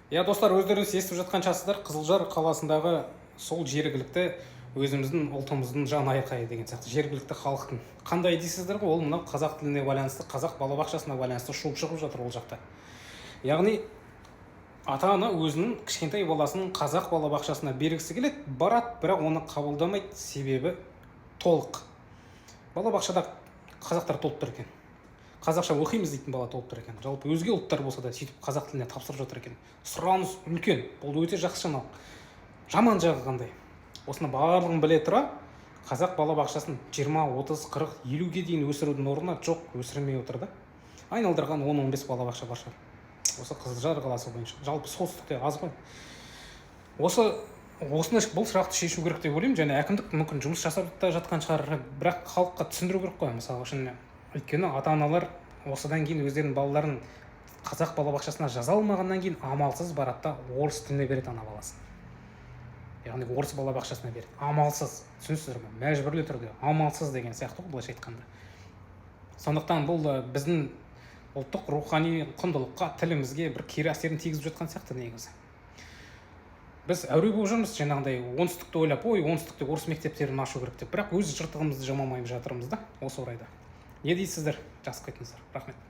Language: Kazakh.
Иә достар, өздеріңіз естіп жатқан шығарсыздар, Қызылжар қаласындағы сол жергілікті өзіміздің ұлтымыздың жан айқайы деген сияқты жергілікті халықтың. Қандай дейсіздер ғой, ол мынау қазақ тіліне байланысты, қазақ балабақшасына байланысты шуып шығып жатыр ол жақта. Яғни ата-ана өзінің кішкентай баласын қазақ балабақшасына бергісі келеді, барады, бірақ оны қабылдамайды, себебі толық. Балабақшада қазақтар толып тұр екен. Қазақша оқимыз дейтін бала толып тұр екен. Жалпы өзге ұлттар болса да сөйтіп қазақ тіліне тапсырып жатыр екен. Сұраныс үлкен. Бұл өте жақсы жаңалық. Жаман жағы қандай? Осыны барлығын біле тұра, қазақ балабақшасын 20, 30, 40, 50-ге дейін өсірудің орнына жоқ, өсірмей отыр да. Айналдырған 10-15 балабақша бар шығар. Осы Қызылжар қаласы бойынша. Жалпы солтүстікте аз ғой. Осыны бұл сұрақты шешу керек деп ойлаймын, және әкімдік мүмкін жұмыс жасап та жатқан шығар, бірақ халыққа түсіндіру керек қой, мысалы үшін. Өйткені ата-аналар осыдан кейін өздерінің балаларын қазақ балабақшасына жаза алмағаннан кейін амалсыз барады да орыс тіліне береді ана баласын. Яғни орыс балабақшасына береді. Амалсыз, түсінесіздер ме? Мәжбүрлі түрде, амалсыз деген сияқты ғой былайша айтқанда. Сондықтан бұл біздің ұлттық рухани құндылыққа, тілімізге бір кері әсерін тигізіп жатқан сияқты негізі. Біз әуре болып жүрміз жаңағыдай оңтүстікті ойлап, оңтүстікте орыс мектептерін ашу керек деп, бірақ өз жыртығымызды жамамай жатырмыз да осы орайда. Не дейсіздер? Жазып кетіңіздер. Рахмет.